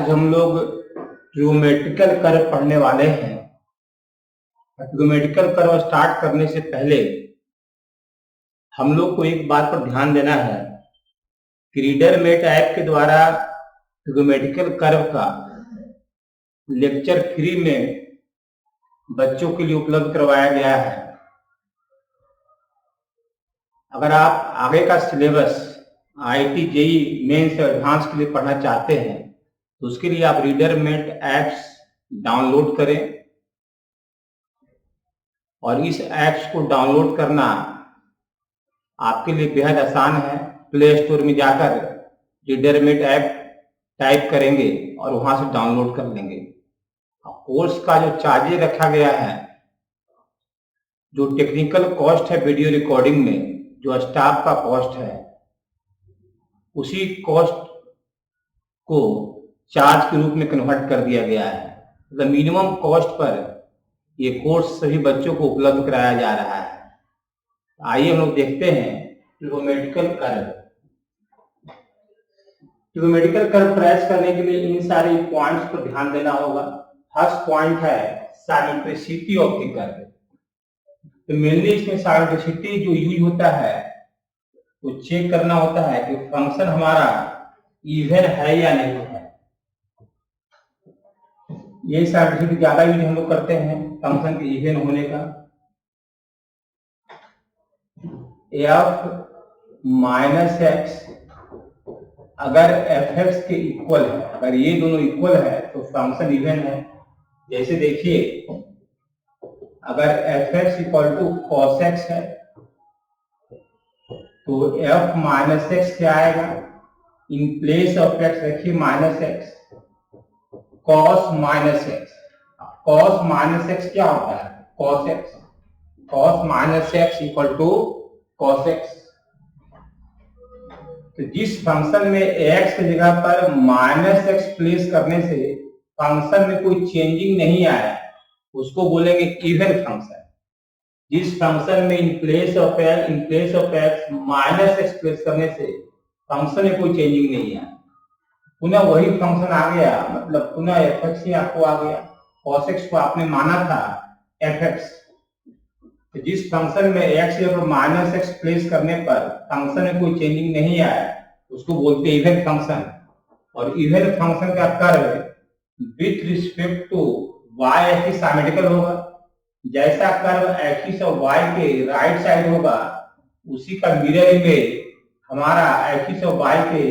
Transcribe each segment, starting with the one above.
आज हम लोग ट्रिग्नोमेट्रिकल कर्व पढ़ने वाले हैं। ट्रिग्नोमेट्रिकल कर्व स्टार्ट करने से पहले हम लोग को एक बात पर ध्यान देना है कि रीडरमेट ऐप के द्वारा ट्रिग्नोमेट्रिकल कर्व का लेक्चर फ्री में बच्चों के लिए उपलब्ध करवाया गया है। अगर आप आगे का syllabus IIT JEE mains advance के लिए पढ़ना चाहते हैं तो उसके लिए आप रीडरमेट ऐप्स डाउनलोड करें और इस ऐप्स को डाउनलोड करना आपके लिए बेहद आसान है। प्ले स्टोर में जाकर रीडरमेट ऐप टाइप करेंगे और वहां से डाउनलोड कर लेंगे। कोर्स का जो चार्जेज रखा गया है, जो टेक्निकल कॉस्ट है वीडियो रिकॉर्डिंग में, जो स्टाफ का कॉस्ट है, उसी कॉस्ट को चार्ज के रूप में कन्वर्ट कर दिया गया है। मतलब मिनिमम कॉस्ट पर ये कोर्स सभी बच्चों को उपलब्ध कराया जा रहा है। आइए हम लोग देखते हैं trigonometrical curve. Trigonometrical curve trace करने के लिए इन सारे पॉइंट्स पर ध्यान देना होगा। फर्स्ट पॉइंट है सिमेट्रिसिटी ऑफ द कर्व। तो मेनली इसमें सिमेट्रिसिटी जो यूज होता है वो चेक करना होता है कि फंक्शन हमारा इवन है या नहीं है। ये सिमेट्रिसिटी ज्यादा यूज हम लोग करते हैं फंक्शन के इवन होने का। f माइनस एक्स अगर fx के इक्वल है, अगर ये दोनों इक्वल है तो फंक्शन इवन है। जैसे देखिए, अगर fx equal to cos x है तो f माइनस एक्स क्या आएगा, इन प्लेस ऑफ x रखिए minus x, cos minus x. cos minus x क्या होता है, cos x। cos minus x equal to cos x। तो जिस फंक्शन में x की जगह पर माइनस एक्स प्लेस करने से फंक्शन में कोई चेंजिंग नहीं आया उसको बोलेंगे इवन फंक्शन। जिस फंक्शन में इन place of x minus x place करने से फंक्शन में कोई चेंजिंग नहीं आया, पुनः वही फंक्शन आ गया, मतलब पुनः fx ही आपको आ गया। cos x को आपने माना था fx। तो जिस फंक्शन में x या माइनस एक्स प्लेस करने पर फंक्शन में कोई चेंजिंग नहीं आया उसको बोलते हैं इवन फंक्शन। और इवन फंक्शन का curve with respect to y axis symmetrical होगा। जैसा कर्व एक्सिस और y के राइट साइड होगा उसी का मिरर इमेज हमारा एक्सिस और y के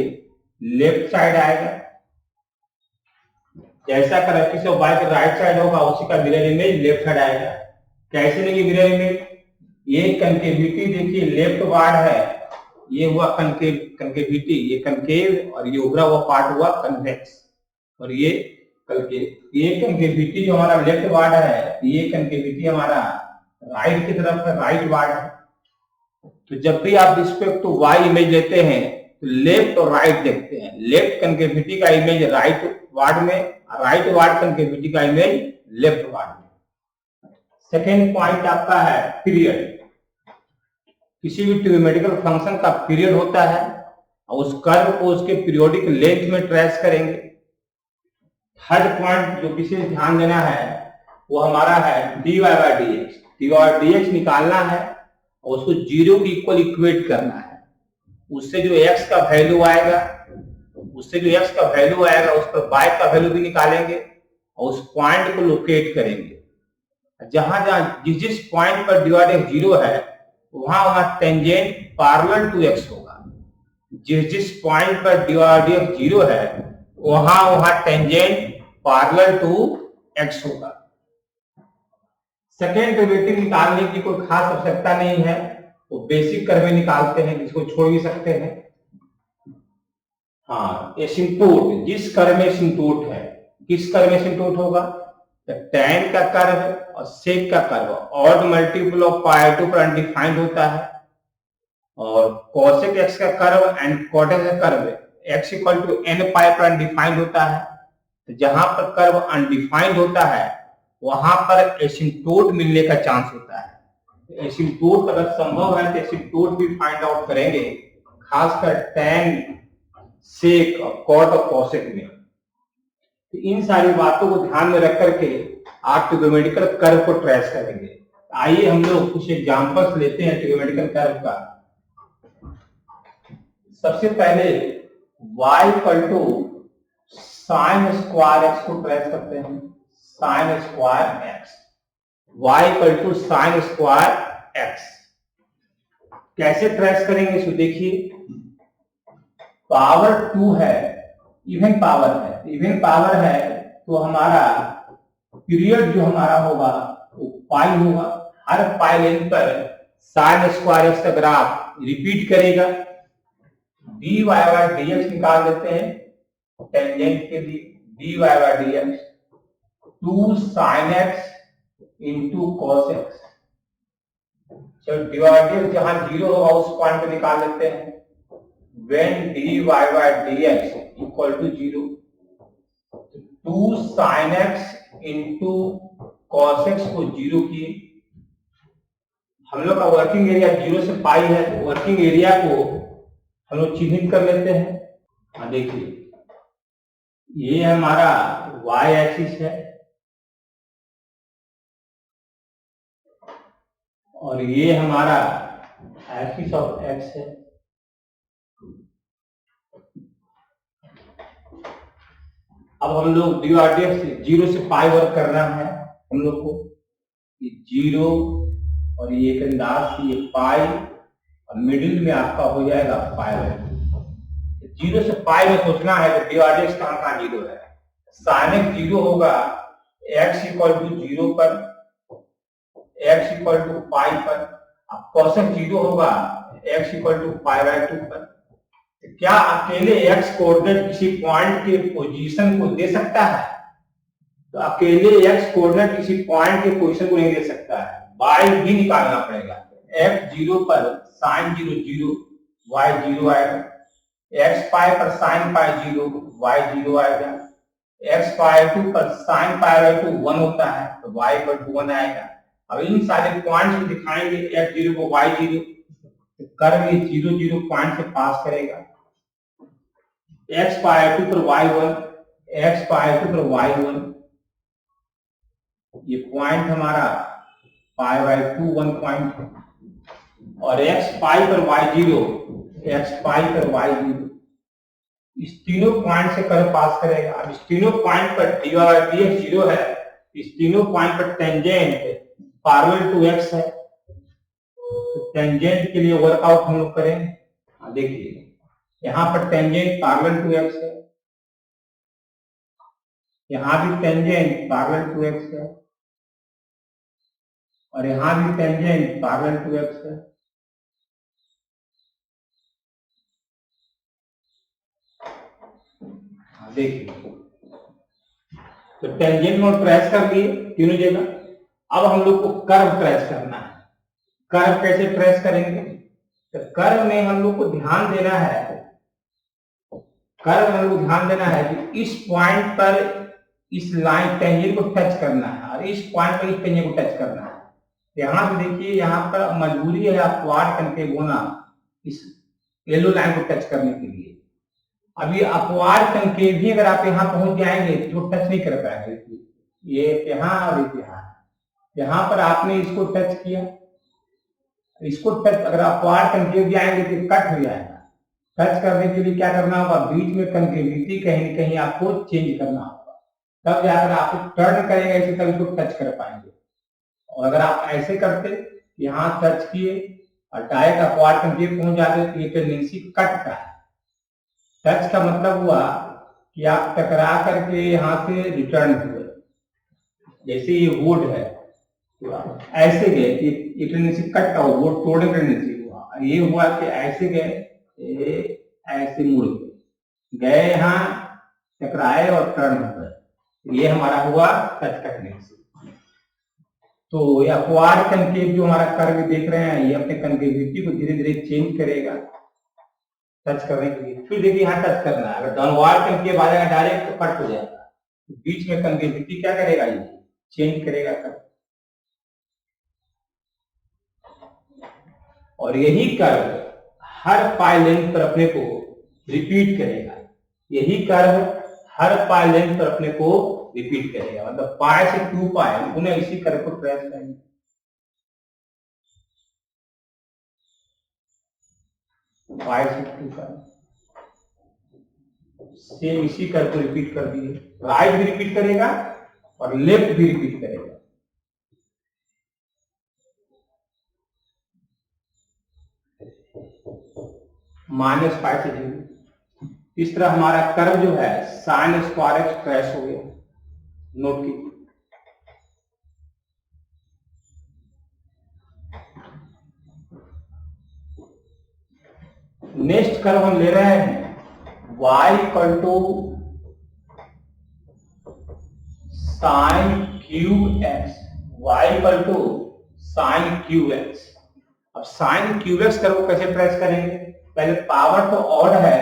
लेफ्ट साइड आएगा। जैसा कर्व एक्सिस और y के राइट साइड होगा उसी का मिरर इमेज लेफ्ट साइड आएगा। कैसे लेंगे मिरर इमेज, ये कंकेविटी देखिए लेफ्ट वार्ड है, ये हुआ कंकेविटी, ये कंकेव, और ये उभरा हुआ पार्ट हुआ कन्वेक्स। और ये कंकेविटी जो हमारा लेफ्ट वार्ड है, ये कंकेविटी हमारा राइट की तरफ है, राइट वार्ड है। तो जब भी आप रिस्पेक्ट टू y इमेज लेते हैं तो लेफ्ट और राइट देखते हैं। लेफ्ट कंकेविटी का इमेज राइट वार्ड में, राइट वार्ड कंकेविटी का इमेज लेफ्ट वार्ड में। सेकेंड पॉइंट आपका है पीरियड। किसी भी ट्रिग्नोमेट्रिकल फंक्शन का पीरियड होता है और उस कर्व को उसके पीरियोडिक लेंथ में ट्रेस करेंगे। थर्ड पॉइंट जो विशेष ध्यान देना है वो हमारा है dy by dx। dy by dx निकालना है और उसको जीरो के इक्वल इक्वेट करना है। उससे जो x का वैल्यू आएगा, उस पर y का वैल्यू भी निकालेंगे और उस पॉइंट को लोकेट करेंगे। जहां जहां जिस पॉइंट पर dy by जीरो है वहां टेंजेंट पैरेलल टू x होगा। जिस पॉइंट पर dy by जीरो है वहां टेंजेंट पैरेलल टू x होगा। सेकेंड डेरिवेटिव निकालने की कोई खास आवश्यकता नहीं है, वो बेसिक कर्व में निकालते हैं, जिसको छोड़ भी सकते हैं। हाँ, एसिम्प्टोट, जिस कर्व में एसिम्प्टोट है, किस कर्व में एसिम्प्टोट होगा, tan का कर्व और sec का कर्व ऑड मल्टीपल ऑफ π/2 पर अनडिफाइंड होता है, और cosec x का कर्व एंड cot x का curve x equal to n π पर अनडिफाइंड होता है। तो जहां पर कर्व अनडिफाइंड होता है वहां पर एसिम्प्टोट मिलने का चांस होता है। एसिम्प्टोट अगर संभव है तो एसिम्प्टोट भी फाइंड आउट करेंगे, खासकर tan, sec और cot और cosec में। तो इन सारी बातों को ध्यान में रख करके आप ट्रिग्नोमेट्रिकल कर्व को ट्रेस करेंगे। आइए हम लोग कुछ एग्जांपल्स लेते हैं ट्रिग्नोमेट्रिकल कर्व का। सबसे पहले y equal to sine square x को ट्रेस करते हैं। Sine square x, y equal to sine square x कैसे ट्रेस करेंगे इसको देखिए। पावर 2 है, इवन पावर है, इवन पावर है तो हमारा पीरियड जो हमारा होगा वो पाई होगा। हर पाई लेंथ पर साइन स्क्वायर एक्स का ग्राफ रिपीट करेगा। dy बाय dx निकाल देते हैं टेंजेंट के लिए। dy by dx 2 sin x into cos x। चलो डिवाइडेड जहां 0 होगा उस पॉइंट पे निकाल लेते हैं। when dy by dx equal to 0, 2 sin x into cos x को 0 किए। हम लोग का वर्किंग एरिया 0 से पाई है, तो वर्किंग एरिया को हम लोग चिन्हित कर लेते हैं। हाँ देखिए, ये हमारा y एक्सिस है और ये हमारा एक्सिस ऑफ x है। अब हम लोग dydx 0 से पाई वर्क करना है हम लोग को। ये 0 और ये एक अंदाज से ये पाई और मिडिल में आपका हो जाएगा पाई। 0 से पाई में सोचना है तो dydx कहाँ 0 है। साइन x 0 होगा x इक्वल टू 0 पर, x इक्वल टू पाई पर। अब cos x 0 होगा x equal to pi by 2 पर। क्या अकेले x कोऑर्डिनेट किसी पॉइंट के पोजीशन को दे सकता है? तो अकेले x कोऑर्डिनेट किसी पॉइंट के पोजीशन को नहीं दे सकता है, y भी निकालना पड़ेगा। x 0 पर sin 0 0, y 0 आएगा। x पाई पर sin पाई 0, y 0 आएगा। x पाई 2 पर sin पाई बाय 2 1 होता है तो y पर 1 आएगा। अब इन सारे पॉइंट्स को दिखाएंगे, x 0 को y 0, तो कर्व ये 0 0 पॉइंट से पास करेगा। x पाई 2 पर y 1, x पाई 2 पर y 1, ये पॉइंट हमारा पाई बाय 2 1 पॉइंट है। और x पाई पर y 0, x पाई पर y 0, इस तीनों पॉइंट से कर्व पास करेगा। अब इस तीनों पॉइंट पर dy dx 0 है, इस तीनों पॉइंट पर टेंजेंट पैरेलल टू x है, तो टेंजेंट के लिए वर्कआउट हम लोग करें। देखिए यहां पर टेंजेंट पैरेलल टू x है, यहां भी टेंजेंट पैरेलल टू x है और यहां भी टेंजेंट पैरेलल टू x है। देखिए तो टेंजेंट को ट्रेस कर लिए तीनों जगह। अब हम लोग को कर्व ट्रेस करना है। कर्व कैसे ट्रेस करेंगे? तो कर्व में हम लोग को ध्यान देना है, कर्व में हम लोग ध्यान देना है कि इस पॉइंट पर इस लाइन टेंजेंट को टच करना है और इस पॉइंट पर इस टेंजेंट को टच करना है। यहां पे देखिए, यहां पर मजबूरी है अपवार्ड कनकेव होना इस येलो लाइन को टच करने के लिए। अभी अपवार्ड कनकेव भी अगर आप यहां पहुंच जाएंगे तो टच नहीं कर पाएंगे। ये यहां और यहाँ, यहां पर आपने इसको टच किया, इसको टच, अगर अपवार्ड कनकेव भी आएंगे तो कट हो जाएगा। टच करने के लिए क्या करना होगा? बीच में कनकेविटी कहीं न कहीं आपको चेंज करना होगा, तब जाकर आप टर्न करेंगे ऐसे, तब इसको टच कर पाएंगे। और अगर आप ऐसे करते, यहाँ टच किए और डायरेक्ट अपवार्ड कनकेव पहुंच जाते तो ये टेंडेंसी कट का है। टच का मतलब हुआ कि आप टकरा करके यहाँ से रिटर्न हुए। जैसे ये वुड है तो ऐसे गए, ये टेंडेंसी कट का, वुड तोड़ने का टेंडेंसी हुआ। ये हुआ कि ऐसे गए, ऐसे मुड़ गए, यहाँ टकराए और टर्न हो गए। ये हमारा हुआ टच करने से। तो ये अपवार्ड कनकेव जो हमारा कर्व देख रहे हैं, ये अपने कनकेविटी को धीरे धीरे चेंज करेगा टच करने के लिए। फिर देखिए यहाँ टच करना है, अगर डाउनवार्ड कनकेव आ जाएगा डायरेक्ट तो कट हो जाएगा। तो बीच में कनकेविटी क्या करेगा? ये चेंज करेगा कर्व। और यही कर्व हर पाई लेंथ पर अपने को रिपीट करेगा। यही कर्व हर पाई लेंथ पर अपने को रिपीट करेगा, मतलब पाई से 2 पाई उन्हें इसी कर्व को ट्रेस करेंगे। पाई से 2 पाई सेम इसी कर्व को रिपीट कर दिए, राइट भी रिपीट करेगा और लेफ्ट भी रिपीट करेगा। -5 से 0। इस तरह हमारा कर्व जो है साइन स्क्वायर एक्स ट्रेस हो गया। नोट की नेक्स्ट कर्व हम ले रहे हैं y equal to sine cube x, y equal to sine cube x. अब साइन क्यूब एक्स कर्व को कैसे ट्रेस करेंगे? पहले पावर तो ऑड है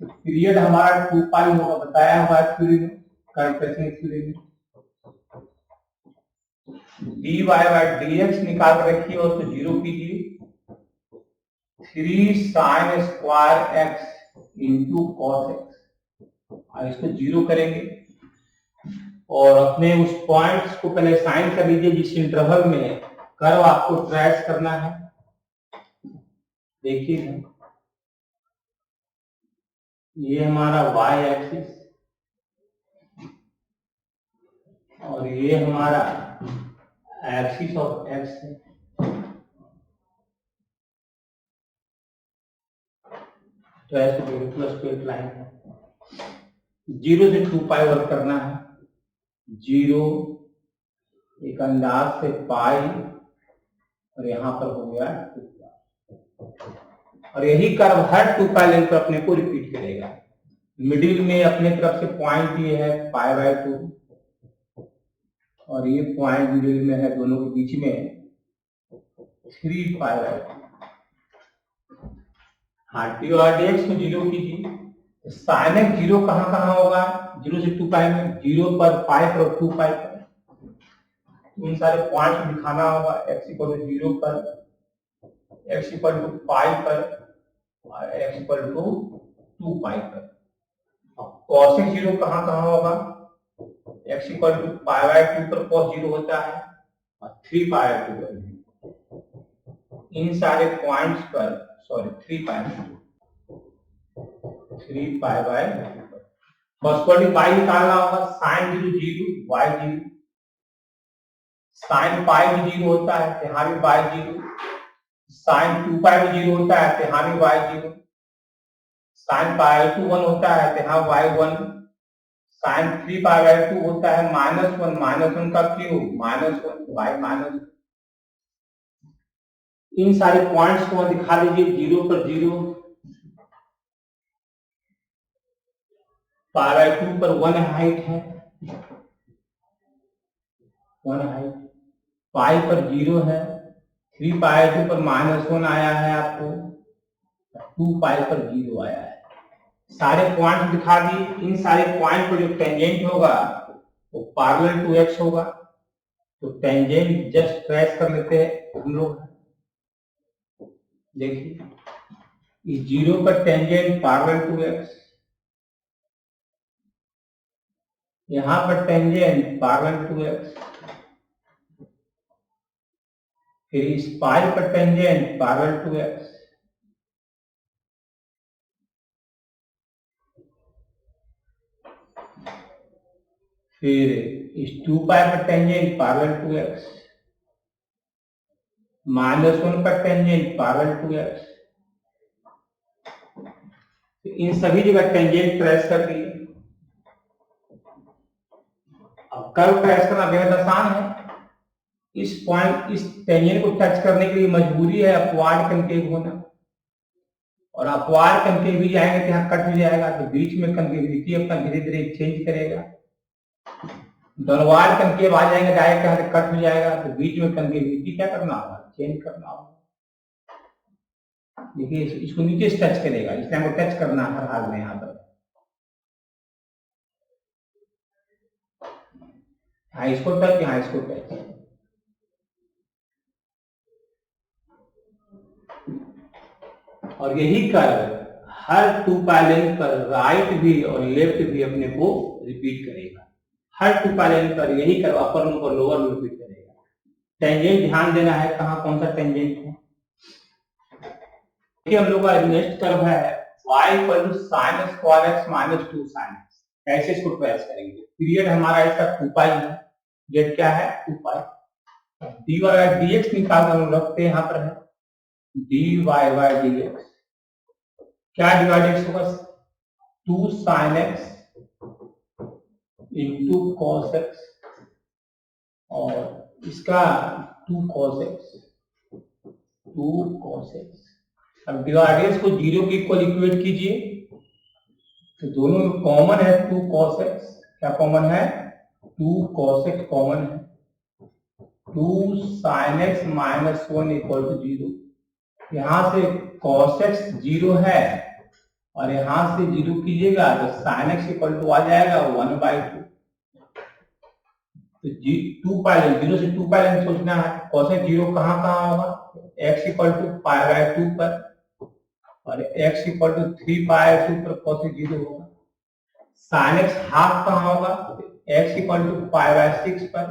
तो पीरियड हमारा 2 पाई होगा, बताया हुआ है थ्योरी में, कर्व ट्रेसिंग थ्योरी में। dy बाय dx निकाल कर रखिए और उसको 0 कीजिए। 3 sign square x into cos x, इसको 0 करेंगे और अपने उस पॉइंट्स को पहले साइन कर लीजिए जिस इंटरवल में कर्व आपको ट्रेस करना है। देखिए ये हमारा y एक्सिस और ये हमारा एक्सिस ऑफ एक्स है। ट्रेस प्लस पे लाइन है। 0 से 2 पाई वर्क करना है। 0 एक अंदाज से पाई और यहां पर हो गया 2 पाई, और यही कर्व हर 2 पाई लेंथ पर अपने को रिपीट करेगा। मिडिल में अपने तरफ से पॉइंट ये है पाई बाय 2 और ये पॉइंट मिडिल में है, दोनों के बीच में 3 पाई बाय 2। हाँ डी और डी एक्स को 0 कीजिए। साइन एक्स 0 कहां कहां होगा? 0 से 2 पाई में, 0 पर पाई पर और 2 पाई पर। इन सारे पॉइंट्स दिखाना होगा। x इक्वल टू 0 पर, x इक्वल टू पाई पर और x इक्वल टू 2 पाई पर। अब cos x 0 कहां कहां होगा? x equal to pi by 2 पर cos 0 होता है और 3 पाई बाय 2 पर। इन सारे पॉइंट्स पर, सॉरी 3 पाई बाय 2 पर कॉस्पोर्टिंग y निकालना होगा। साइन 0 0, y 0, साइन पाई भी 0 होता है तो यहाँ भी y 0, साइन 2 पाई भी 0 होता है तो यहाँ भी y 0, साइन पाई 2 1 होता है तो यहाँ y 1, साइन 3 पाई बाय 2 होता है -1 का क्यूब -1 y माइनस। इन सारे पॉइंट्स को दिखा दीजिए। 0 पर 0, पाई बाय 2 पर 1 हाइट है, 1 हाइट, पाई पर 0 है, 3 पाई 2 पर -1 आया है आपको, 2 पाई पर 0 आया है। सारे पॉइंट दिखा दिए। इन सारे पॉइंट पर जो टेंजेंट होगा वो पैरेलल टू एक्स होगा, तो टेंजेंट जस्ट ट्रेस कर लेते हैं हम लोग। देखिए इस 0 पर टेंजेंट पैरेलल टू एक्स, यहां पर टेंजेंट पैरेलल टू एक्स, फिर इस पाई पर टेंजेंट पैरेलल टू एक्स, फिर इस 2 पाई पर टेंजेंट पैरेलल टू एक्स, -1 पर टेंजेंट पैरेलल टू एक्स। इन सभी जगह टेंजेंट ट्रेस कर दिए। अब कर्व ट्रेस करना बेहद आसान है। इस पॉइंट, इस टेंजेंट को टच करने के लिए मजबूरी है अपवार्ड कनकेव होना, और अपवार्ड कनकेव भी जाएंगे तो यहाँ कट हो जाएगा, तो बीच में कनकेविटी अपना धीरे धीरे चेंज करेगा। दोनों कनकेव आ जाएंगे डायरेक्ट यहाँ कट हो जाएगा, तो बीच में कनकेविटी क्या करना होगा? चेंज करना होगा। देखिए इसको नीचे से टच करेगा, इसलिए हमको टच करना हर हाल में यहाँ पर। हाँ इसको टच, यहाँ इसको टच। और यही कर्व हर 2 पाई लेंथ पर राइट भी और लेफ्ट भी अपने को रिपीट करेगा। हर 2 पाई लेंथ पर यही कर अपर लूप और लोअर लूप रिपीट करेगा। टेंजेंट ध्यान देना है, कहाँ कौन सा टेंजेंट है। देखिए हम लोग का नेक्स्ट कर्व है y equal to sin square x minus 2 sin x। कैसे इसको ट्रेस करेंगे। पीरियड हमारा इसका 2 पाई है, जेड क्या है 2 पाई। dy बाय dx निकाल कर हम रखते हैं, यहाँ पर है dy बाय dx। क्या डिवाइडेड होगा 2 sin x into cos x और इसका 2 cos x, 2 cos x। अब डिवाइडेड को जीरो के इक्वल इक्वेट कीजिए, तो दोनों में कॉमन है 2 cos x। क्या कॉमन है 2 cos x कॉमन है। 2 sin x minus 1 equal to 0। यहां से cos x 0 है और यहां से 0 कीजिएगा तो sin x इक्वल टू आ जाएगा 1/2। तो 2 पाई 0 से 2 पाई सोचना है। cos x 0 कहाँ कहाँ होगा, x इक्वल टू π/2 पर और x इक्वल टू 3/2 पर cos x 0 होगा। sin x हाफ कहाँ होगा, x इक्वल टू π/6 पर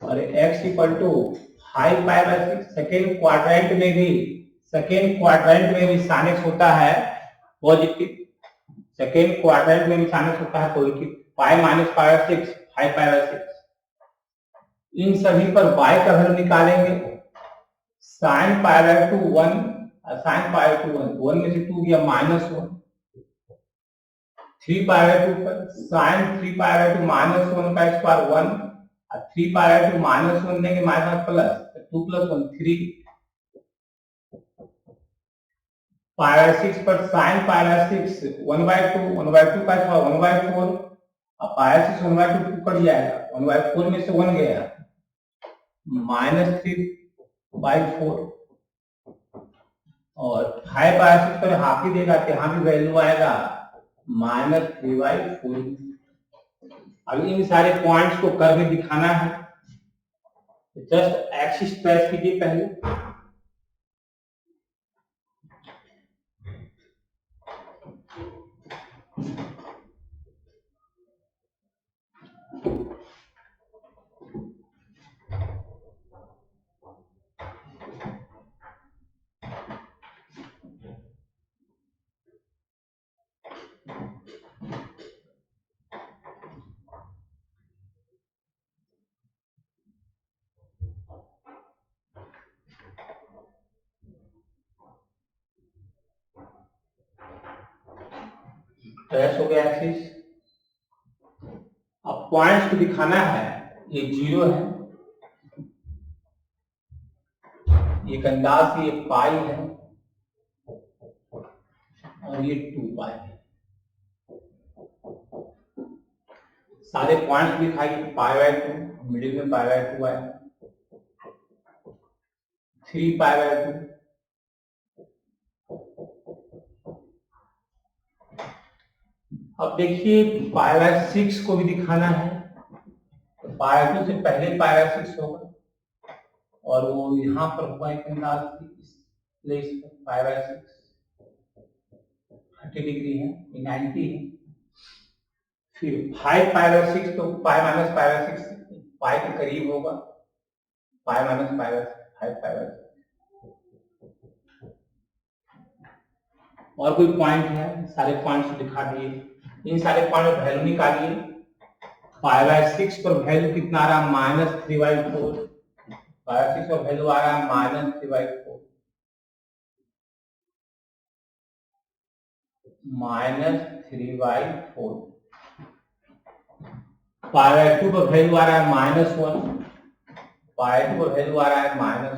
और x equal to 5π/6। Second quadrant में भी sin x होता है पॉजिटिव। सेकेंड क्वाड्रेंट में भी sin x होता है पॉजिटिव। Pi minus π/6 5π/6। इन सभी पर y का वैल्यू निकालेंगे। sin π/2 1 sin π/2 1 में से 2 गया -1। 3π/2 पर sin 3π/2 -1 का स्क्वायर 1 और 3π/2 -1 देंगे माइनस प्लस 2 + 1 3 π/6 पर sin π/6 1/2 1/2 का स्क्वायर 1/4 और π/6 1/2 कट जाएगा, 1/4 में से 1 गया -3/4 और 5/6 पर हाफ ही देगा तो यहाँ भी वैल्यू आएगा -3/4। अब इन सारे पॉइंट्स को करके दिखाना है। जस्ट एक्सिस ट्रेस कीजिए पहले। ट्रेस हो गया एक्सिस। अब पॉइंट्स को दिखाना है। ये 0 है, ये अंदाज ये पाई है और ये 2 पाई है। सारे पॉइंट्स दिखाइए। π/2 मिडिल में π/2 आया, 3π/2 अब देखिए π/6 को भी दिखाना है। तो π/2 से पहले π/6 होगा और वो यहाँ पर होगा एक अंदाज π/6 30 डिग्री है, 90 है। फिर 5π/6 तो पाई माइनस π/6 पाई के करीब होगा, पाई माइनस π/5π/6। और कोई पॉइंट है, सारे पॉइंट्स दिखा दिए। इन सारे पॉइंट वैल्यू निकालिए। π/6 पर वैल्यू कितना आ रहा है -3/4। π/6 पर वैल्यू आ रहा है -3/4 -3/4। π/2 पर वैल्यू आ रहा है -1। π/2 पर वैल्यू आ रहा है -1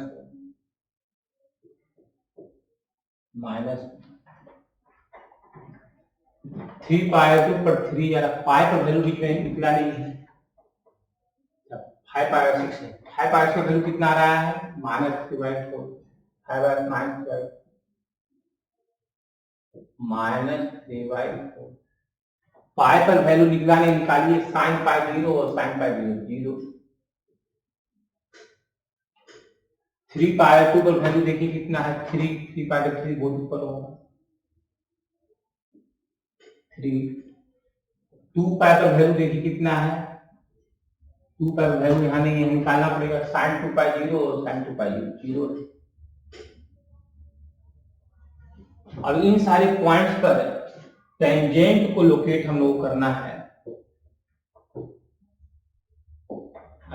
3π/2 पर 3 यार पाई पर वैल्यू निकला नहीं है। 5π/6 है, 5π/6 का वैल्यू कितना आ रहा है -3/4। 5/9 -3/4 पाई पर वैल्यू निकला नहीं, निकालिए sin π0 और sin π0 0। 3π/2 पर वैल्यू देखिए कितना है 3 3π/3 बहुत ऊपर होगा 3 2 पाई का वैल्यू देखिए कितना है, 2 पाई का वैल्यू यहाँ नहीं है, निकालना पड़ेगा। साइन 2 पाई 0 और साइन 2 पाई 0 है। अब इन सारे पॉइंट्स पर टेंजेंट को लोकेट हम लोग करना है।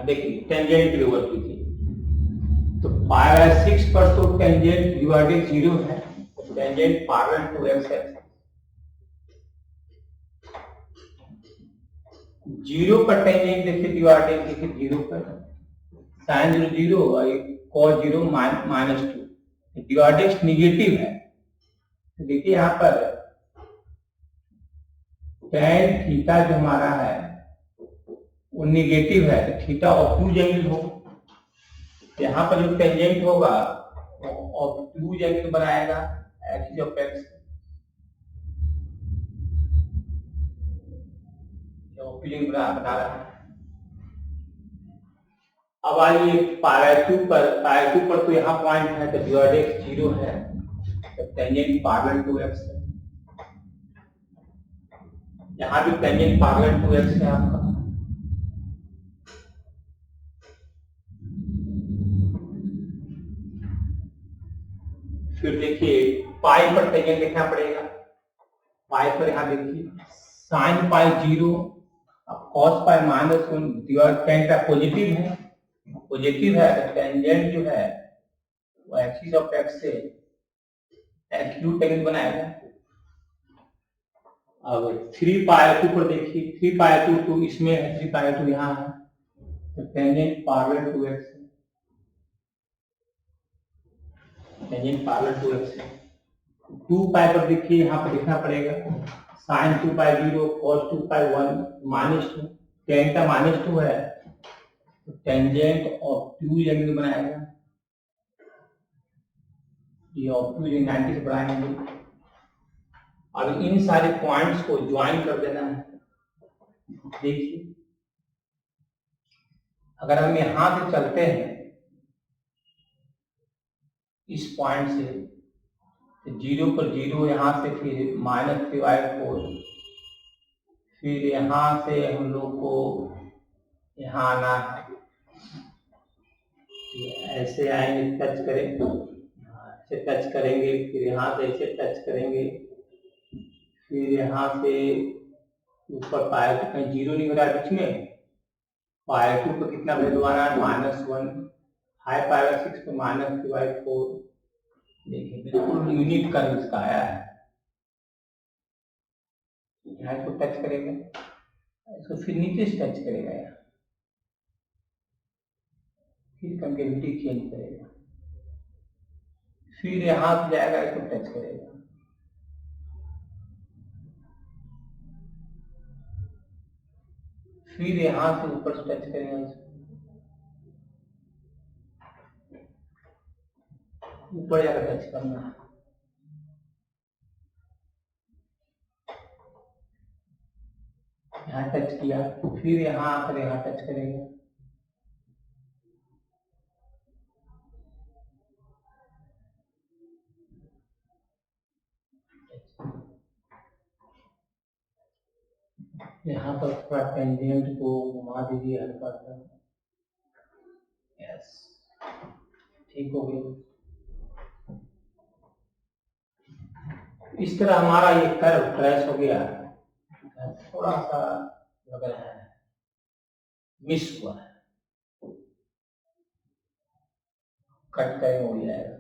देखिए टेंजेंट के लिए वर्क कीजिए, तो π/6 पर तो टेंजेंट डिवाइडेड 0 है, टेंजेंट पैरेलल टू x है। 0 पर टेंजेंट देखिए डिवाइडेड देखिए 0 पर साइन 0 0 और cos 0 -2 डिवाइडेड नेगेटिव है। तो देखिए यहाँ पर tan थीटा जो हमारा है वो नेगेटिव है, तो थीटा ऑब्टयूज एंगल हो। यहाँ पर जो टेंजेंट होगा वो ऑब्टयूज एंगल बनाएगा एक्सिस ऑफ एक्स, ऑब्टयूज बना रहा है। अब आइए π/2 पर तो यहाँ पॉइंट है तो डिवाइडेड 0 है, तो टेंजेंट पैरेलल टू एक्स है। यहाँ भी टेंजेंट पैरेलल टू एक्स है आपका। फिर देखिए पाई पर टेंजेंट देखना पड़ेगा। पाई पर यहाँ देखिए साइन पाई 0 अब कॉस पाई -1 डिवाइड टेन का पॉजिटिव है, पॉजिटिव है तो टेंजेंट जो है वो एक्सिस ऑफ एक्स से एक्यूट एंगल बनाएगा। अब 3π/2 पर देखिए 3π/2 तो इसमें है, 3π/2 यहाँ है, तो टेंजेंट पैरेलल टू एक्स है, टेंजेंट पैरेलल टू एक्स है। 2 पाई पर देखिए यहाँ पर देखना पड़ेगा साइन 2 पाई 0 cos 2 पाई 1 -2 tan का -2 है, तो टेंजेंट ऑब्टयूज एंगल बनाएगा। ये ऑब्टयूज 90 से बढ़ाएंगे। अब इन सारे पॉइंट्स को ज्वाइन कर देना है। देखिए अगर हम यहां से चलते हैं इस पॉइंट से, तो 0 पर 0 यहाँ से फिर -3/4, फिर यहाँ से हम लोग को यहाँ आना है, ऐसे आएंगे टच करेंगे, ऐसे टच करेंगे, फिर यहाँ से ऐसे टच करेंगे, फिर यहाँ से ऊपर पाए तो कहीं 0 नहीं हो रहा है बीच में। π/2 पर कितना वैल्यू आ रहा है -1, हाई π/6 पे -3/4। देखिए बिल्कुल यूनिट कर्व इसका आया है। यहाँ इसको टच करेंगे, इसको फिर नीचे से टच करेगा यहाँ, फिर कंकेविटी चेंज करेगा, फिर यहाँ से जाएगा इसको टच करेगा, फिर यहाँ से ऊपर से टच करेगा, ऊपर जाकर टच करना है। यहाँ टच किया, फिर यहाँ आकर यहाँ टच करेगा, यहाँ पर थोड़ा टेंजेंट को घुमा दीजिए हल्का सा। यस, ठीक हो गया। इस तरह हमारा ये कर्व ट्रेस हो गया। थोड़ा सा लग रहा है मिस हुआ है, कट करेंगे हो जाएगा।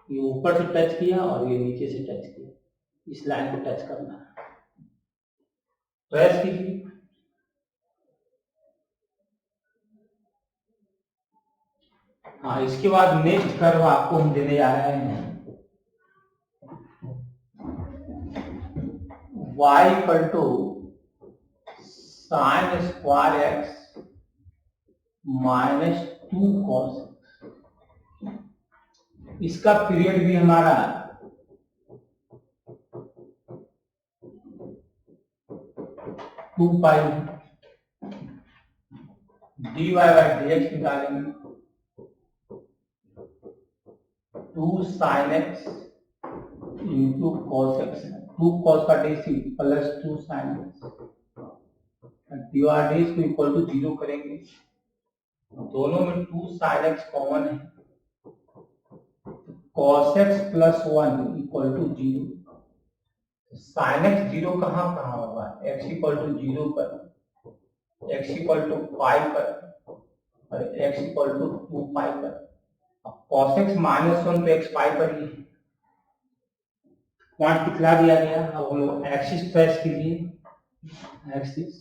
ये ऊपर से टच किया और ये नीचे से टच किया, इस लाइन को टच करना है, ट्रेस कीजिए। हाँ, इसके बाद नेक्स्ट कर्व आपको हम देने जा रहे हैं y sin square x -2 cos। इसका पीरियड भी हमारा 2 पाई, dy बाई dx निकालेंगे 2 sin x into cos x, 2 cos का dc plus 2 sin x, dx को इक्वल टू 0 करेंगे, दोनों में 2 sin x कॉमन है, cos x plus 1 equal to 0, sin x 0 कहाँ कहाँ होगा, x इक्वल टू 0 पर, x इक्वल टू पाई पर और x इक्वल टू 2 पाई पर। अब cos x माइनस 1 तो x पाई पर ही है, पॉइंट दिखला दिया गया। अब हम लोग एक्सिस ट्रेस कीजिए, एक्सिस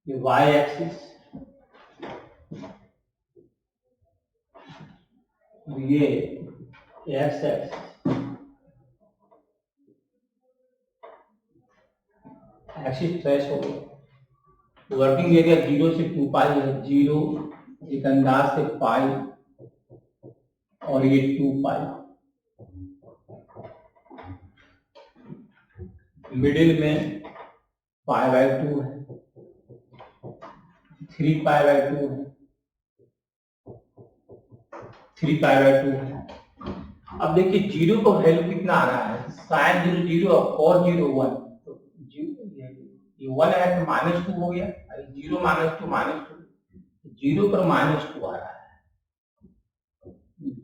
ये y एक्सिस, ये x एक्सिस, एक्सिस ट्रेस हो गया। वर्किंग एरिया 0 से 2 पाई है, 0 एक अंदाज से पाई और ये 2 पाई, मिडिल में पाई बाई 2 है, 3 पाई बाई 2 है, 3 पाई बाई 2 है। अब देखिए 0 का वैल्यू कितना आ रहा है, साइन 0 0 और cos 0 1, तो ये 1 है तो -2 हो गया, 0 -2 -2, 0 पर -2 आ रहा है,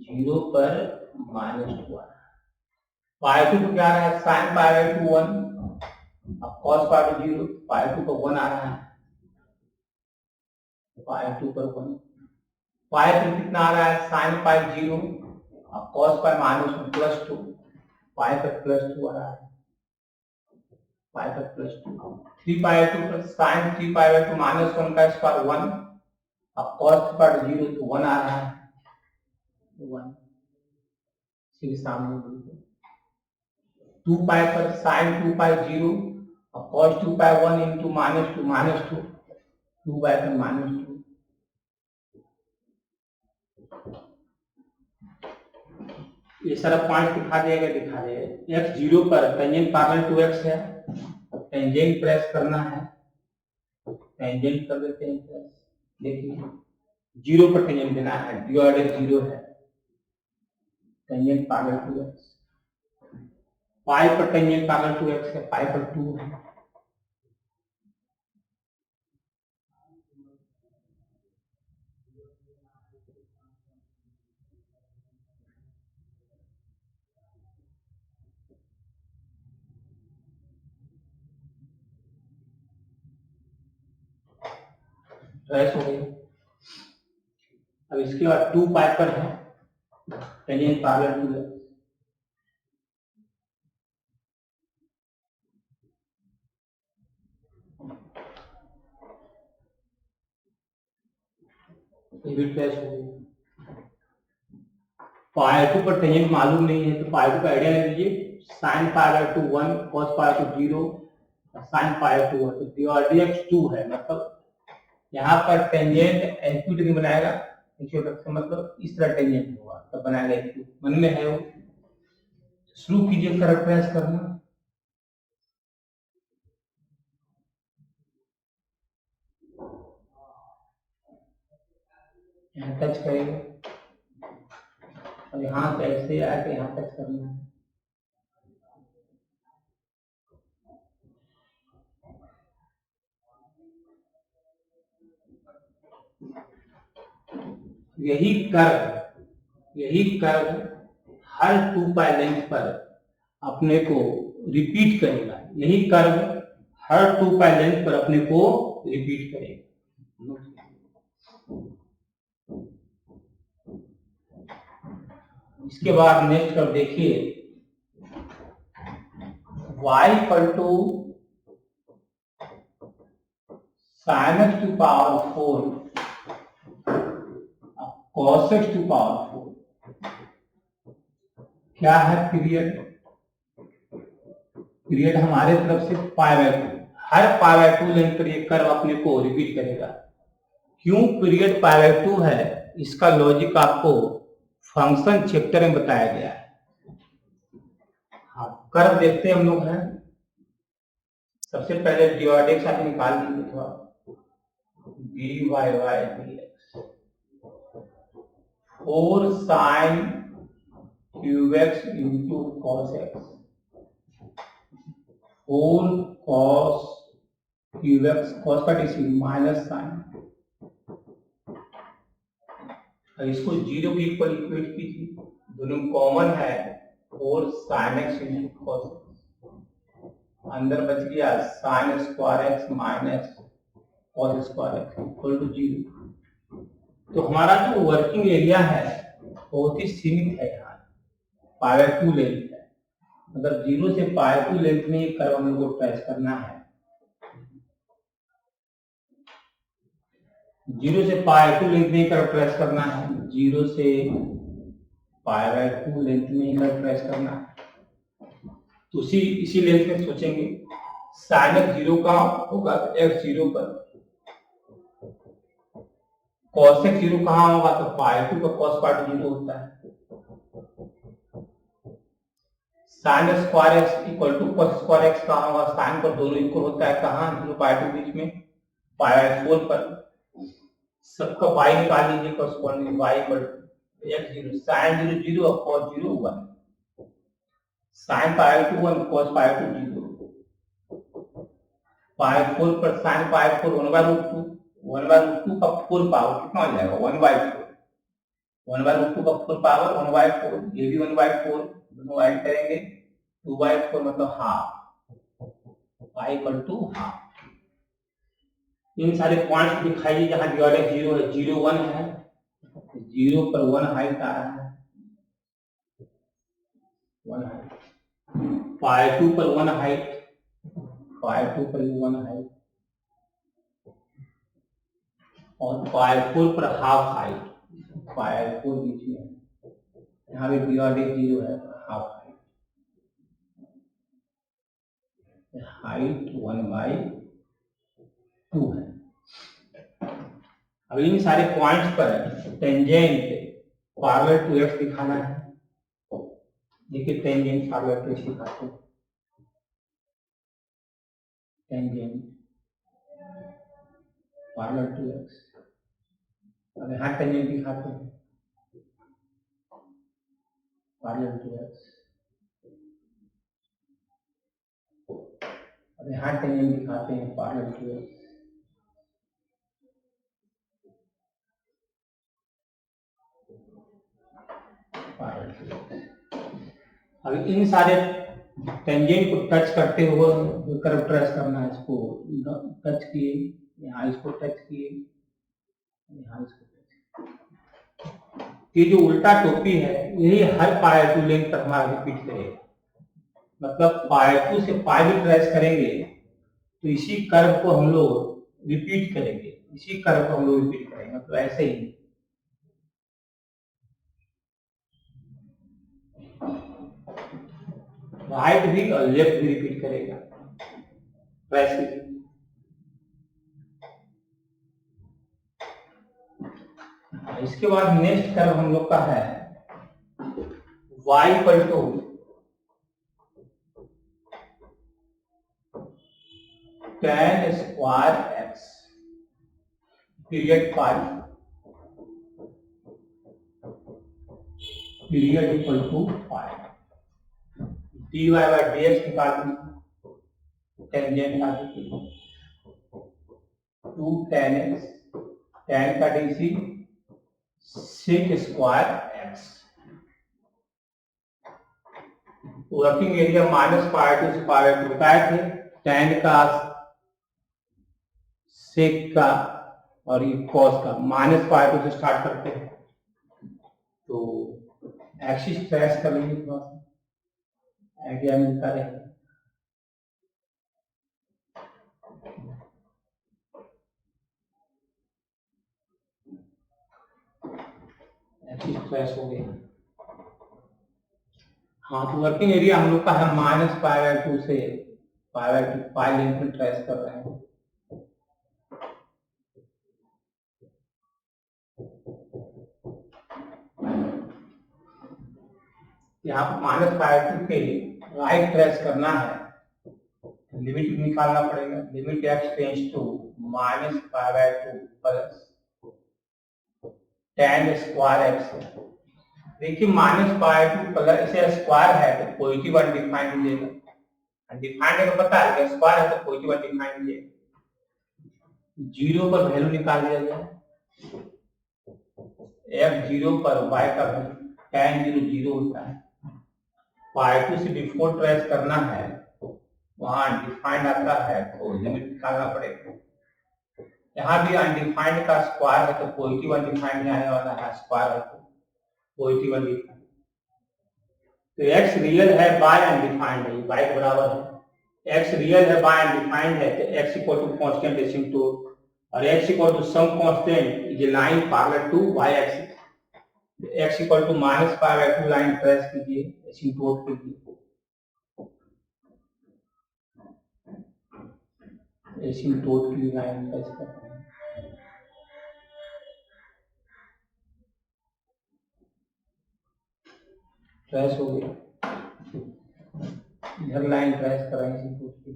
0 पर -2 आ रहा है, पाई 2 को क्या आ रहा है, साइन पाई बाई 2 1, अब cos पाई 2 0, पाई 2 पर 1 आ रहा है, पाई 2 पर 1, पाई पर कितना आ रहा है, साइन पाई 0, अब cos पाई -1 प्लस 2, पाई पर प्लस 2 आ रहा है, पाई पर प्लस 2, 3 पाई 2 प्लस साइन 3 पाई 2 -1 का स्क्वायर 1, अब cos पाई 0 तो 1 आ रहा है, 1 इसके सामने 2 पाई पर साइन 2 पाई 0, अब cos 2 पाई 1 इंटू -2 2 पाई पर -2, ये सारा पॉइंट दिखा देगा, x 0 पर टेंजेंट पैरेलल टू x है, टेंजेंट प्रेस करना है, टेंजेंट कर देते हैं प्रेस, देखिए 0 पर टेंजेंट देना है, dy 0 है, टेंजेंट पैरेलल टू x, पाई पर टेंजेंट पैरेलल टू x है, पाई पर 2 है, ट्रेस हो गई। अब इसके बाद 2 पाई पर है टेंजेंट पैरेलल टू x, ये भी ट्रेस हो गई। पाई 2 पर टेंजेंट मालूम नहीं है तो पाई 2 का आइडिया ले लीजिए, sine pi by 2 1, cos pi 2 0, sine pi 2 1, तो dx 2 है, मतलब यहाँ पर टेंजेंट एक्यू डिग्री बनाएगा, मतलब इस तरह टेंजेंट होगा तब बनाएगा एक्यू, मन में है वो। शुरू कीजिए करंट ट्रेस करना, यहाँ टच करेंगे और यहाँ से ऐसे आके यहाँ टच करना है, यही कर्व हर 2 पाई लेंथ पर अपने को रिपीट करेगा, यही कर्व हर 2 पाई लेंथ पर अपने को रिपीट करेगा। इसके बाद नेक्स्ट कर्व देखिए, y equal to sin x to power 4 cos x to power 4, क्या है पीरियड हमारे तरफ से पाई बाई 2, हर पाई बाई 2 लेंथ पर ये कर्व अपने को रिपीट करेगा। क्यों पीरियड पाई बाई 2 है, इसका लॉजिक आपको फंक्शन चैप्टर में बताया गया है। हाँ, कर्व देखते हैं हम लोग हैं, सबसे पहले dy निकाल लीजिए थोड़ा, dy by dx 4 sin cube x into cos x 4 cos cube x cos का डी माइनस साइन, इसको जीरो के इक्वल इक्वेट कीजिए, दोनों कॉमन है 4 sin x into cos x, अंदर बच गया sin square x minus cos square x equal to zero. तो हमारा जो वर्किंग एरिया है बहुत ही सीमित है, यहाँ π/2 लेंथ है, मतलब 0 से π/2 लेंथ में ये कर्व हम लोग को ट्रेस करना है। 0 से π/2 लेंथ में कर्व ट्रेस करना है, 0 से π/2 लेंथ में कर्व ट्रेस करना है। तो इसी लेंथ में सोचेंगे sin x 0 का होगा x 0 पर, cos x 0 कहाँ होगा तो π/2 का cos π/2 0 होता है, sin square x equal to cos square x कहाँ होगा, sin पर दोनों इक्वल होता है कहाँ 0/2 बीच में π/4 पर, सबका y निकाल लीजिए कॉरस्पॉन्डिंग y पर x 0 sin 0 0 और cos 0 1, sin π/2 1 cos π/2 0, π/4 पर sin π/4 1/√2, 1/√2 का 4 पावर कितना हो जाएगा 1/4, 1/√2 का 4 पावर 1/4, ये भी 1/4 दोनों ऐड करेंगे 2/4 मतलब half, y equal to half. इन सारे पॉइंट्स दिखाइए जहां डिवाइड 0 है, 0 1 है, 0 पर 1 हाइट आ रहा है, 1 हाइट, π/2 पर 1 हाइट, π/2 पर 1 हाइट, और π/4 पर हाफ हाइट, π/4 बीच में, यहाँ पे डिवाइड 0 है, हाफ हाइट 1/2 है। अब इन सारे पॉइंट्स पर टेंजेंट पैरेलल टू x दिखाना है, देखिए टेंजेंट पैरेलल टू x दिखाते हैं, टेंजेंट पैरेलल टू x, अब यहाँ टेंजेंट दिखाते हैं पैरेलल टू x, अब यहाँ टेंजेंट दिखाते हैं पैरेलल टू x, अब इन सारे टेंजेंट को टच करते हुए कर्व ट्रेस करना है, इसको टच किए, यहाँ इसको टच किए, यहाँ इसको टच, ये जो उल्टा टोपी है यही हर π/2 लेंथ तक हमारा रिपीट करेगा, मतलब π/2 से π भी ट्रेस करेंगे तो इसी कर्व को हम लोग रिपीट करेंगे, इसी कर्व को हम लोग रिपीट करेंगे, मतलब ऐसे ही राइट भी और लेफ्ट भी रिपीट करेगा वैसे। इसके बाद नेक्स्ट कर्व हम लोग का है y equal to tan square x period pi, period equal to pi, dy by dx निकाल दीजिए, टेंजेंट आ जाएगी 2 tan x, tan का dc sec square x, working area -π/2 से π/2 बताए थे, tan का सेक का और ये कॉस का -π/2 से स्टार्ट करते हैं, तो एक्सिस ट्रेस कर लीजिए, थोड़ा सा आइडिया मिलता रहेगा। एक्सिस ट्रेस हो गया, हाँ तो वर्किंग एरिया हम लोग का है -π/2 से π/2 पाई लेंथ में ट्रेस कर रहे हैं। यहाँ पर -π/2 के राइट ट्रेस करना है, लिमिट निकालना पड़ेगा। Limit x tends to -π/2 plus tan square x। देखिए -π/2 प्लस इसे स्क्वायर है तो पॉजिटिव अनडिफाइंड मिलेगा। अनडिफाइंड का पता है कि स्क्वायर है तो पॉजिटिव अनडिफाइंड मिलेगा। 0 पर वैल्यू निकाल दिया जाए। f0 पर y का वैल्यू tan 0 0 होता है। π2 से डिफॉल्ट ट्रेस करना है, वहां अनडिफाइंड आता है तो लिमिट निकालना पड़ेगा। यहाँ भी अनडिफाइंड का स्क्वायर है तो पॉजिटिव अनडिफाइंड में आने वाला है, स्क्वायर है तो पॉजिटिव अनडिफाइंड। तो x रियल है, y अनडिफाइंड है, y के बराबर है। x रियल है, y अनडिफाइंड है तो x equal to constant asymptote और x equal to some constant is a line parallel to y axis. x equal to -π/2 line trace कीजिए, एसिम्प्टोट कीजिए। एसिम्प्टोट की लाइन ट्रेस करते हैं। ट्रेस हो गया, इधर लाइन ट्रेस कर रहे हैं एसिम्प्टोट की।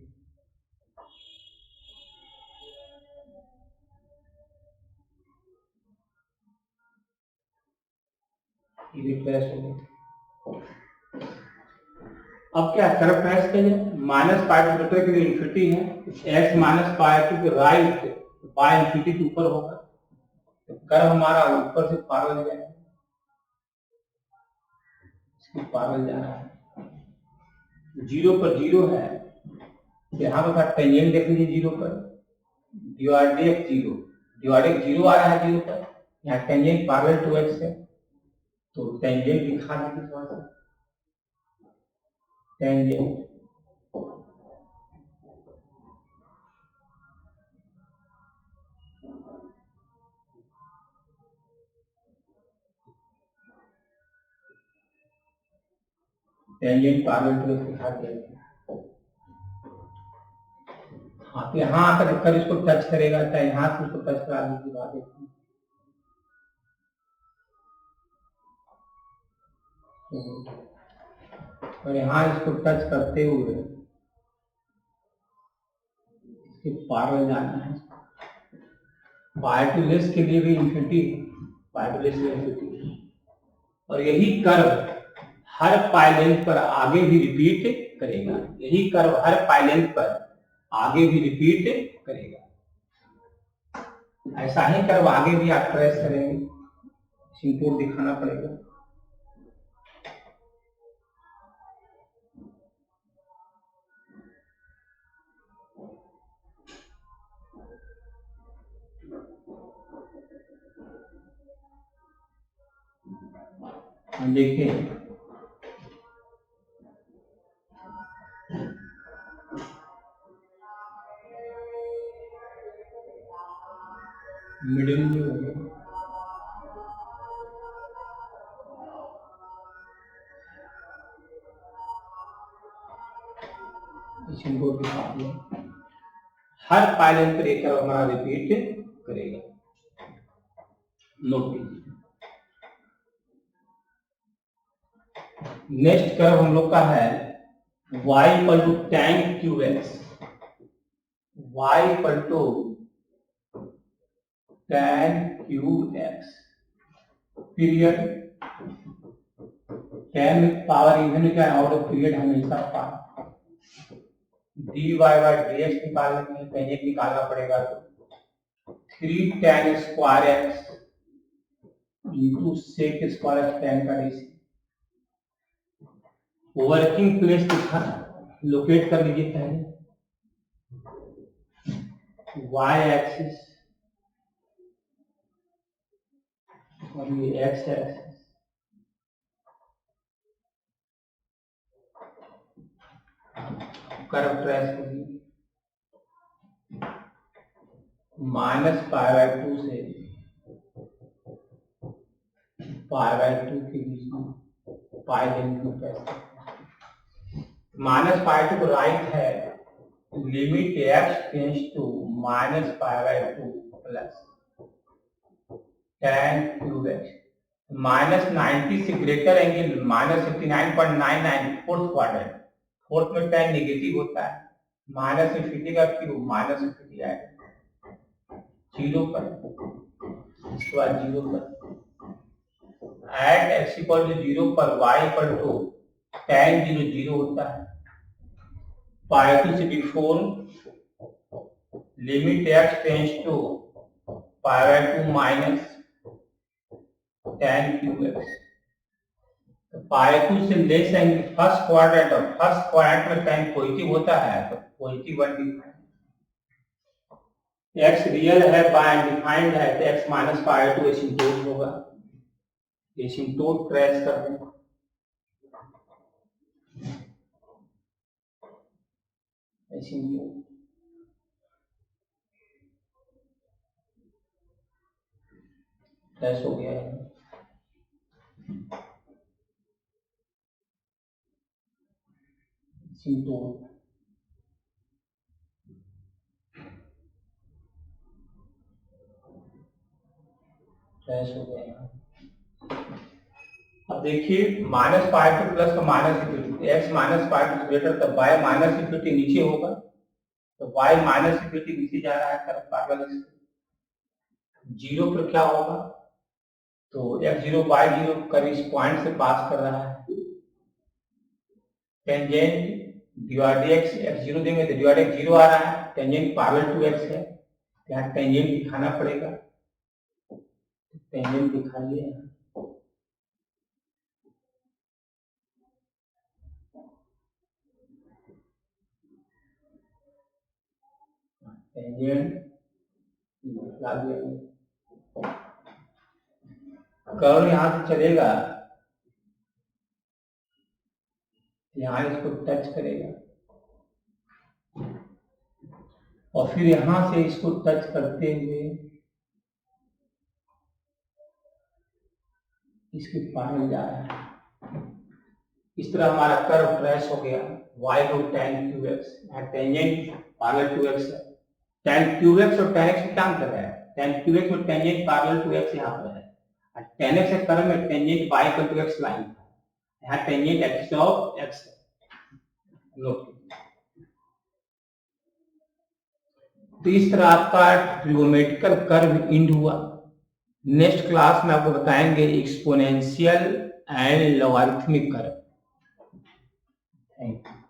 ये ट्रेस हो गया। अब क्या कर्व ट्रेस के लिए -π/2 के लिए इंफिनिटी है, x -π/2 के राइट y इंफिनिटी के ऊपर होगा तो कर्व हमारा ऊपर से पैरेलल जाएगा, इसके पैरेलल जा रहा है। 0 पर 0 है, यहाँ पर टेंजेंट देख लीजिए 0 पर, डिवाइडेड 0 आ रहा है 0 पर, यहाँ टेंजेंट पैरेलल टू x है तो टेंजेंट दिखा दीजिए थोड़ा सा। Tangent tangent parallel to x दिखा दिया। हाँ तो यहाँ आकर इसको टच करेगा, चाहे यहाँ से उसको टच करा दीजिए। बात देखिए और यहाँ इसको टच करते हुए इसके पैरेलल जाना है। π2 के लिए भी इंफिनिटी, π2 के लिए इंफिनिटी और यही कर्व हर पाई लेंथ पर आगे भी रिपीट करेगा। यही कर्व हर पाई लेंथ पर आगे भी रिपीट करेगा। ऐसा ही कर्व आगे भी आप ट्रेस करेंगे, सिंपल दिखाना पड़ेगा। देखिए मिडिल में हो गया, इनको दिखा दिया। हर पाइलेट पर एक हमारा रिपीट करेगा, नोट कीजिए। नेक्स्ट कर्व हम लोग का है y equal to tan qx, y equal to tan qx period, tan में पावर इवन क्या है और पीरियड हमेशा पावर। dy बाय dx निकालने के लिए टेंजेंट निकालना पड़ेगा तो 3 tan square x into sec square x tan का dc। वर्किंग प्लेस दिखा लोकेट कर लीजिए पहले, y एक्सिस और ये x एक्सिस। कर्व ट्रेस करिए -π/2 से π/2 के बीच में पाई लेंथ में ट्रेस करते हैं। -π/2 को राइट है, limit x tends to -π/2 plus tan qx। -90 से greater angle -59.99 fourth quadrant, fourth में tan नेगेटिव होता है माइनस इंफिनिटी का क्यूब माइनस इंफिनिटी आएगा 0 पर, इसके बाद 0 पर एट एक्स इक्वल टू 0 पर वाई इक्वल टू tan 0 0 होता है। पाई टू से before limit x tends to pi by 2 minus tan cube x. Pi two से लेस एंगल फर्स्ट क्वाड्रेंट, और फर्स्ट क्वाड्रेंट में tan पॉजिटिव होता है तो पॉजिटिव अनडिफाइंड, एक्स रियल है बाय अनडिफाइंड है तो x minus pi two asymptote होगा। एसिम्प्टोट ट्रेस कर दें, एसिम्प्टोट ट्रेस हो गया है। एसिम्प्टोट ट्रेस हो गया है। अब देखिए माइनस पाई टू प्लस का minus infinity, x minus pi two greater तब वाई माइनस इंफिनिटी नीचे होगा, तो वाई माइनस इंफिनिटी नीचे जा रहा है कर्व पैरेलल, 0 पर क्या होगा, तो x0 y0 कर इस पॉइंट से पास कर रहा है, टेंजेंट डिवाइड x x0 देंगे तो डिवाइड x 0 आ रहा है, टेंजेंट पैरेलल टू x है, यहाँ टेंजेंट दिखाना पड़ेगा, टेंजेंट दिखाइए, टेंजेंट ला दिया, कर्व यहाँ से चलेगा, यहाँ इसको टच करेगा और फिर यहां से इसको टच करते हुए इसके पैरेलल जा रहा है। इस तरह हमारा कर्व ट्रेस हो गया y को tan क्यूब x, यहाँ टेंजेंट पैरेलल टू x है, tan क्यूब x और tan x क्या अंतर है, tan क्यूब x और टेंजेंट पैरेलल टू x यहाँ पर है, और tan x के कर्व में tangent y equal to x line था, यहाँ टेंजेंट एक्सिस ऑफ x है। तो इस तरह आपका ट्रिगोनोमेट्रिकल कर्व इंड हुआ। नेक्स्ट क्लास में आपको बताएंगे exponential and logarithmic curve. Thank you.